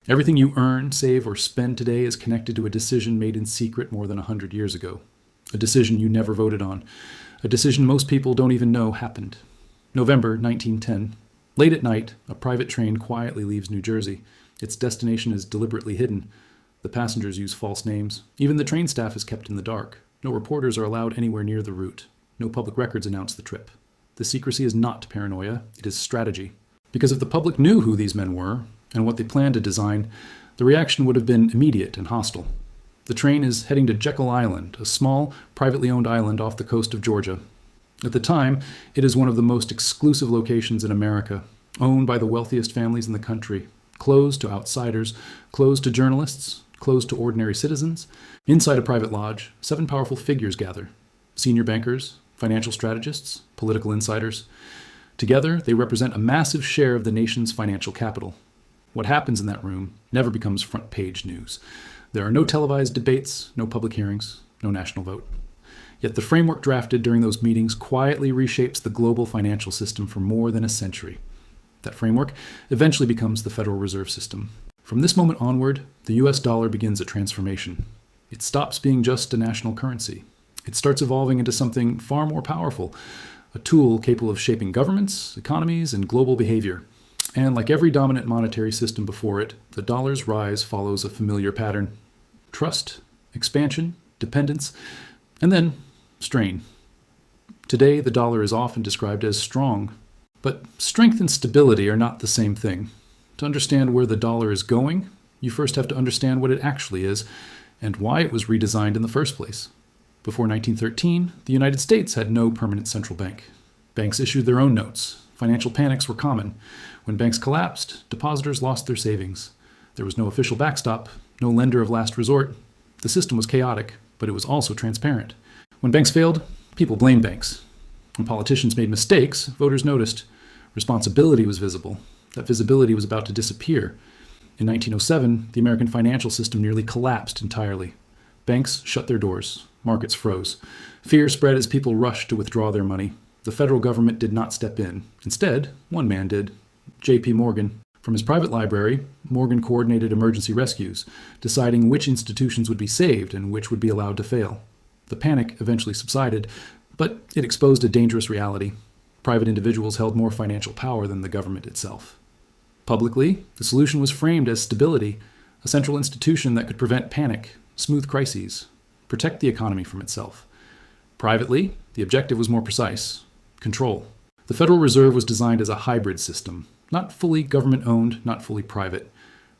Everything you earn, save, or spend today is connected to a decision made in secret more than 100 years ago. A decision you never voted on. A decision most people don't even know happened. November 1910. Late at night, a private train quietly leaves New Jersey. Its destination is deliberately hidden. The passengers use false names. Even the train staff is kept in the dark. No reporters are allowed anywhere near the route. No public records announce the trip. The secrecy is not paranoia, it is strategy. Because if the public knew who these men were and what they planned to design, the reaction would have been immediate and hostile. The train is heading to Jekyll Island, a small, privately owned island off the coast of Georgia. At the time, it is one of the most exclusive locations in America, owned by the wealthiest families in the country, closed to outsiders, closed to journalists, closed to ordinary citizens. Inside a private lodge, 7 powerful figures gather: senior bankers, financial strategists, political insiders. Together, they represent a massive share of the nation's financial capital. What happens in that room never becomes front-page news. There are no televised debates, no public hearings, no national vote. Yet the framework drafted during those meetings quietly reshapes the global financial system for more than a century. That framework eventually becomes the Federal Reserve System. From this moment onward, the US dollar begins a transformation. It stops being just a national currency. It starts evolving into something far more powerful, a tool capable of shaping governments, economies, and global behavior. And like every dominant monetary system before it, the dollar's rise follows a familiar pattern: trust, expansion, dependence, and then strain. Today, the dollar is often described as strong, but strength and stability are not the same thing. To understand where the dollar is going, you first have to understand what it actually is and why it was redesigned in the first place. Before 1913, the United States had no permanent central bank. Banks issued their own notes. Financial panics were common. When banks collapsed, depositors lost their savings. There was no official backstop, no lender of last resort. The system was chaotic, but it was also transparent. When banks failed, people blamed banks. When politicians made mistakes, voters noticed. Responsibility was visible. That visibility was about to disappear. In 1907, the American financial system nearly collapsed entirely. Banks shut their doors. Markets froze. Fear spread as people rushed to withdraw their money. The federal government did not step in. Instead, one man did: J.P. Morgan. From his private library, Morgan coordinated emergency rescues, deciding which institutions would be saved and which would be allowed to fail. The panic eventually subsided, but it exposed a dangerous reality. Private individuals held more financial power than the government itself. Publicly, the solution was framed as stability, a central institution that could prevent panic, smooth crises, protect the economy from itself. Privately, the objective was more precise: control. The Federal Reserve was designed as a hybrid system, not fully government-owned, not fully private.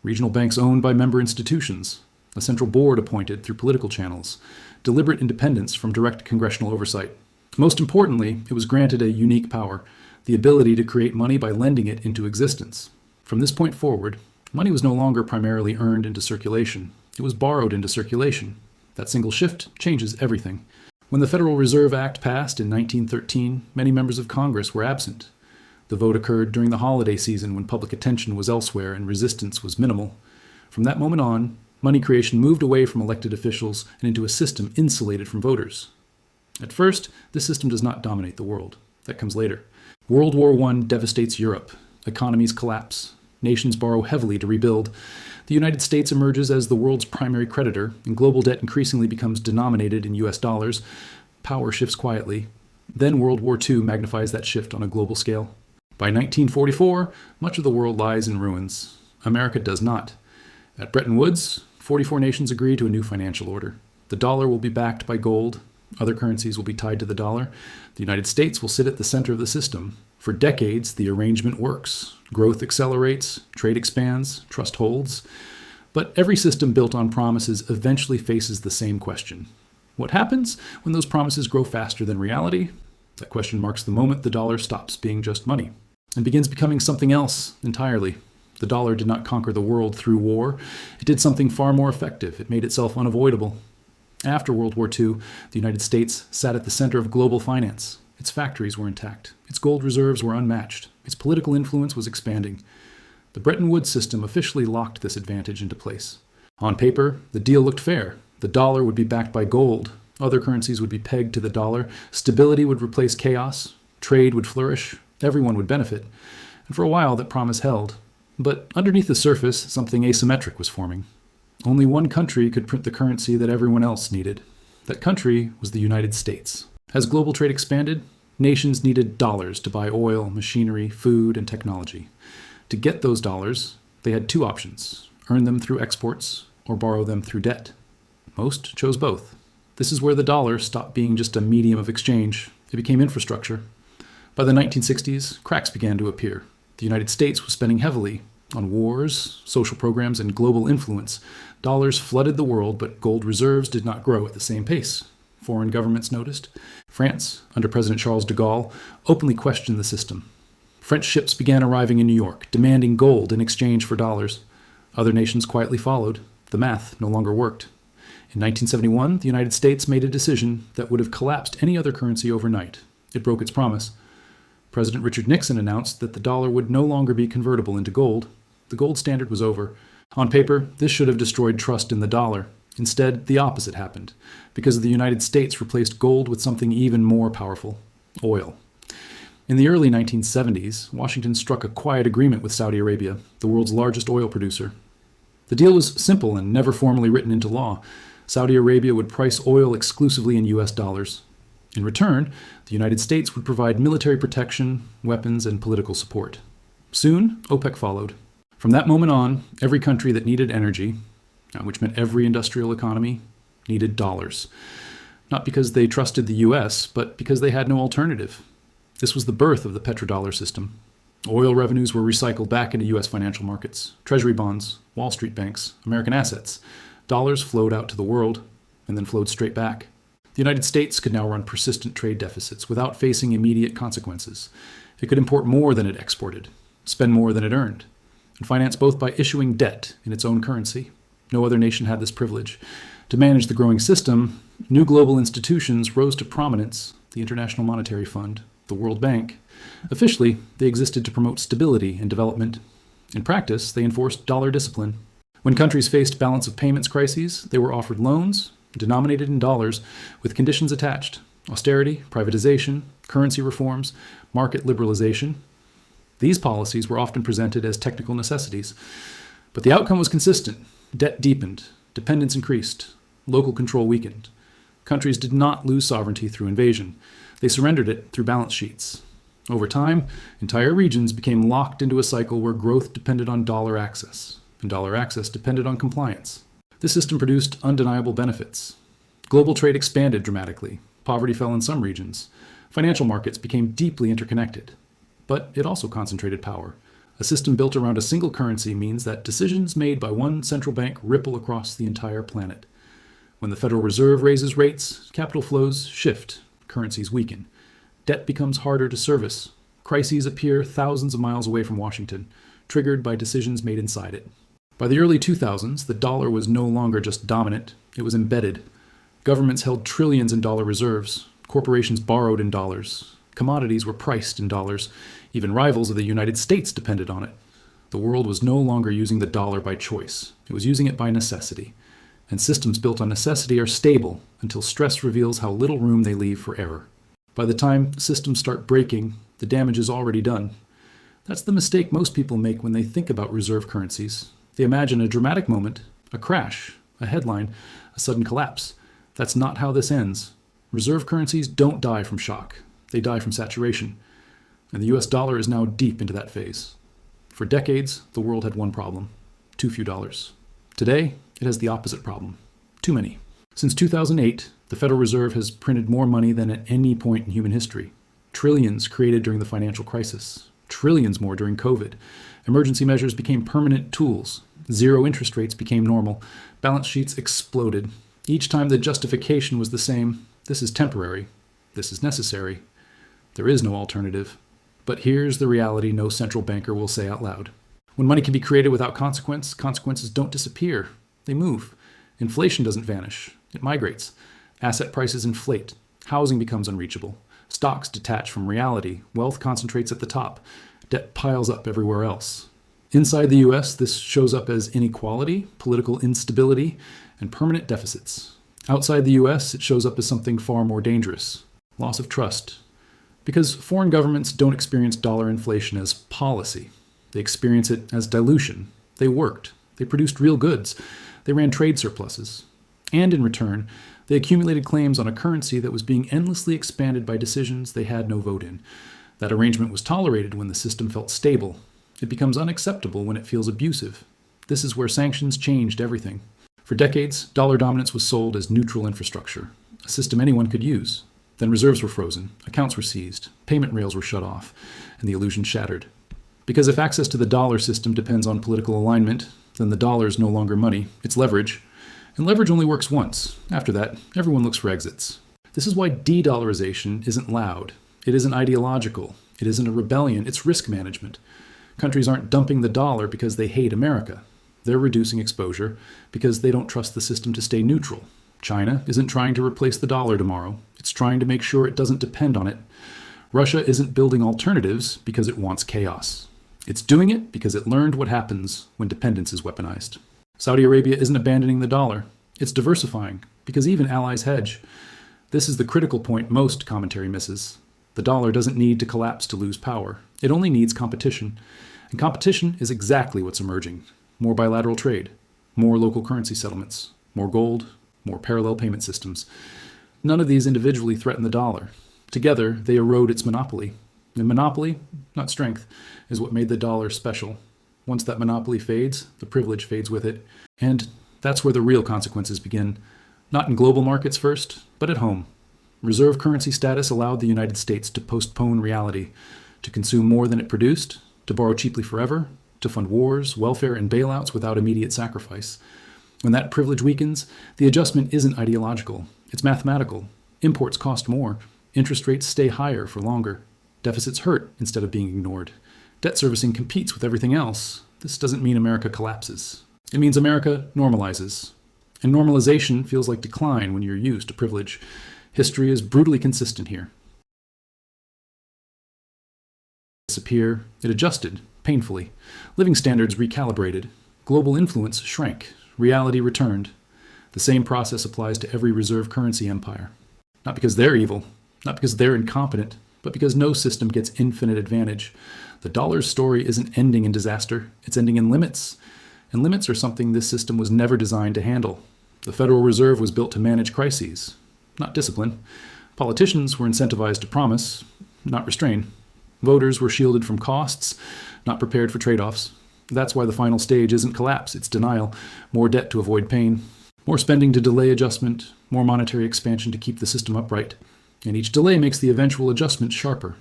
Regional banks owned by member institutions, a central board appointed through political channels, deliberate independence from direct congressional oversight. Most importantly, it was granted a unique power: the ability to create money by lending it into existence. From this point forward, money was no longer primarily earned into circulation. It was borrowed into circulation. That single shift changes everything. When the Federal Reserve Act passed in 1913, many members of Congress were absent. The vote occurred during the holiday season when public attention was elsewhere and resistance was minimal. From that moment on, money creation moved away from elected officials and into a system insulated from voters. At first, this system does not dominate the world. That comes later. World War I devastates Europe. Economies collapse. Nations borrow heavily to rebuild. The United States emerges as the world's primary creditor, and global debt increasingly becomes denominated in US dollars. Power shifts quietly. Then World War II magnifies that shift on a global scale. By 1944, much of the world lies in ruins. America does not. At Bretton Woods, 44 nations agree to a new financial order. The dollar will be backed by gold. Other currencies will be tied to the dollar. The United States will sit at the center of the system. For decades, the arrangement works. Growth accelerates, trade expands, trust holds. But every system built on promises eventually faces the same question. What happens when those promises grow faster than reality? That question marks the moment the dollar stops being just money and begins becoming something else entirely. The dollar did not conquer the world through war. It did something far more effective. It made itself unavoidable. After World War II, the United States sat at the center of global finance. Its factories were intact. Its gold reserves were unmatched. Its political influence was expanding. The Bretton Woods system officially locked this advantage into place. On paper, the deal looked fair. The dollar would be backed by gold. Other currencies would be pegged to the dollar. Stability would replace chaos. Trade would flourish. Everyone would benefit. And for a while, that promise held. But underneath the surface, something asymmetric was forming. Only one country could print the currency that everyone else needed. That country was the United States. As global trade expanded, nations needed dollars to buy oil, machinery, food, and technology. To get those dollars, they had two options: earn them through exports or borrow them through debt. Most chose both. This is where the dollar stopped being just a medium of exchange. It became infrastructure. By the 1960s, cracks began to appear. The United States was spending heavily on wars, social programs, and global influence. Dollars flooded the world, but gold reserves did not grow at the same pace. Foreign governments noticed. France, under President Charles de Gaulle, openly questioned the system. French ships began arriving in New York, demanding gold in exchange for dollars. Other nations quietly followed. The math no longer worked. In 1971, the United States made a decision that would have collapsed any other currency overnight. It broke its promise. President Richard Nixon announced that the dollar would no longer be convertible into gold. The gold standard was over. On paper, this should have destroyed trust in the dollar. Instead, the opposite happened, because the United States replaced gold with something even more powerful: oil. In the early 1970s, Washington struck a quiet agreement with Saudi Arabia, the world's largest oil producer. The deal was simple and never formally written into law. Saudi Arabia would price oil exclusively in US dollars. In return, the United States would provide military protection, weapons, and political support. Soon, OPEC followed. From that moment on, every country that needed energy, which meant every industrial economy, needed dollars. Not because they trusted the US, but because they had no alternative. This was the birth of the petrodollar system. Oil revenues were recycled back into US financial markets, treasury bonds, Wall Street banks, American assets. Dollars flowed out to the world, and then flowed straight back. The United States could now run persistent trade deficits without facing immediate consequences. It could import more than it exported, spend more than it earned, and finance both by issuing debt in its own currency. No other nation had this privilege. To manage the growing system, new global institutions rose to prominence: the International Monetary Fund, the World Bank. Officially, they existed to promote stability and development. In practice, they enforced dollar discipline. When countries faced balance of payments crises, they were offered loans denominated in dollars with conditions attached: austerity, privatization, currency reforms, market liberalization. These policies were often presented as technical necessities, but the outcome was consistent. Debt deepened, dependence increased, local control weakened. Countries did not lose sovereignty through invasion. They surrendered it through balance sheets. Over time, entire regions became locked into a cycle where growth depended on dollar access, and dollar access depended on compliance. This system produced undeniable benefits. Global trade expanded dramatically. Poverty fell in some regions. Financial markets became deeply interconnected. But it also concentrated power. A system built around a single currency means that decisions made by one central bank ripple across the entire planet. When the Federal Reserve raises rates, capital flows shift, currencies weaken. Debt becomes harder to service. Crises appear thousands of miles away from Washington, triggered by decisions made inside it. By the early 2000s, the dollar was no longer just dominant, it was embedded. Governments held trillions in dollar reserves. Corporations borrowed in dollars. Commodities were priced in dollars. Even rivals of the United States depended on it. The world was no longer using the dollar by choice. It was using it by necessity. And systems built on necessity are stable until stress reveals how little room they leave for error. By the time systems start breaking, the damage is already done. That's the mistake most people make when they think about reserve currencies. They imagine a dramatic moment, a crash, a headline, a sudden collapse. That's not how this ends. Reserve currencies don't die from shock. They die from saturation. And the US dollar is now deep into that phase. For decades, the world had one problem: too few dollars. Today, it has the opposite problem: too many. Since 2008, the Federal Reserve has printed more money than at any point in human history. Trillions created during the financial crisis. Trillions more during COVID. Emergency measures became permanent tools. Zero interest rates became normal. Balance sheets exploded. Each time the justification was the same: this is temporary. This is necessary. There is no alternative. But here's the reality no central banker will say out loud. When money can be created without consequence, consequences don't disappear. They move. Inflation doesn't vanish. It migrates. Asset prices inflate. Housing becomes unreachable. Stocks detach from reality. Wealth concentrates at the top. Debt piles up everywhere else. Inside the US, this shows up as inequality, political instability, and permanent deficits. Outside the US, it shows up as something far more dangerous: loss of trust. Because foreign governments don't experience dollar inflation as policy. They experience it as dilution. They worked. They produced real goods. They ran trade surpluses. And in return, they accumulated claims on a currency that was being endlessly expanded by decisions they had no vote in. That arrangement was tolerated when the system felt stable. It becomes unacceptable when it feels abusive. This is where sanctions changed everything. For decades, dollar dominance was sold as neutral infrastructure, a system anyone could use. Then reserves were frozen, accounts were seized, payment rails were shut off, and the illusion shattered. Because if access to the dollar system depends on political alignment, then the dollar is no longer money, it's leverage. And leverage only works once. After that, everyone looks for exits. This is why de-dollarization isn't loud. It isn't ideological. It isn't a rebellion. It's risk management. Countries aren't dumping the dollar because they hate America. They're reducing exposure because they don't trust the system to stay neutral. China isn't trying to replace the dollar tomorrow. It's trying to make sure it doesn't depend on it. Russia isn't building alternatives because it wants chaos. It's doing it because it learned what happens when dependence is weaponized. Saudi Arabia isn't abandoning the dollar. It's diversifying because even allies hedge. This is the critical point most commentary misses. The dollar doesn't need to collapse to lose power. It only needs competition. And competition is exactly what's emerging. More bilateral trade, more local currency settlements, more gold, more parallel payment systems. None of these individually threaten the dollar. Together, they erode its monopoly. And monopoly, not strength, is what made the dollar special. Once that monopoly fades, the privilege fades with it. And that's where the real consequences begin. Not in global markets first, but at home. Reserve currency status allowed the United States to postpone reality, to consume more than it produced, to borrow cheaply forever, to fund wars, welfare, and bailouts without immediate sacrifice. When that privilege weakens, the adjustment isn't ideological. It's mathematical. Imports cost more. Interest rates stay higher for longer. Deficits hurt instead of being ignored. Debt servicing competes with everything else. This doesn't mean America collapses. It means America normalizes. And normalization feels like decline when you're used to privilege. History is brutally consistent here. Disappear, it adjusted, painfully. Living standards recalibrated. Global influence shrank. Reality returned. The same process applies to every reserve currency empire. Not because they're evil, not because they're incompetent, but because no system gets infinite advantage. The dollar's story isn't ending in disaster, it's ending in limits. And limits are something this system was never designed to handle. The Federal Reserve was built to manage crises, not discipline. Politicians were incentivized to promise, not restrain. Voters were shielded from costs, not prepared for trade-offs. That's why the final stage isn't collapse, it's denial. More debt to avoid pain. More spending to delay adjustment. More monetary expansion to keep the system upright. And each delay makes the eventual adjustment sharper.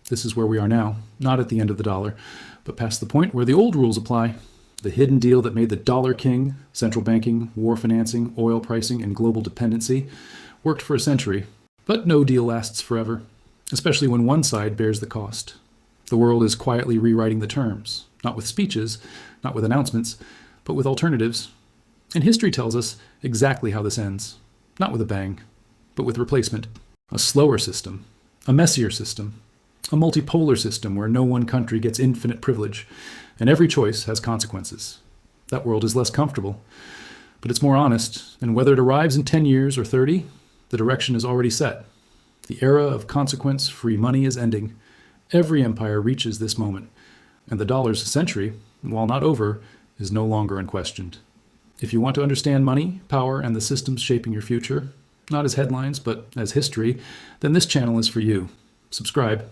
This is where we are now, not at the end of the dollar, but past the point where the old rules apply. The hidden deal that made the dollar king, central banking, war financing, oil pricing, and global dependency, worked for a century. But no deal lasts forever, especially when one side bears the cost. The world is quietly rewriting the terms, not with speeches, not with announcements, but with alternatives. And history tells us exactly how this ends. Not with a bang, but with replacement. A slower system, a messier system, a multipolar system where no one country gets infinite privilege, and every choice has consequences. That world is less comfortable, but it's more honest, and whether it arrives in 10 years or 30, the direction is already set. The era of consequence-free money is ending. Every empire reaches this moment, and the dollar's century, while not over, is no longer unquestioned. If you want to understand money, power, and the systems shaping your future, not as headlines, but as history, then this channel is for you. Subscribe.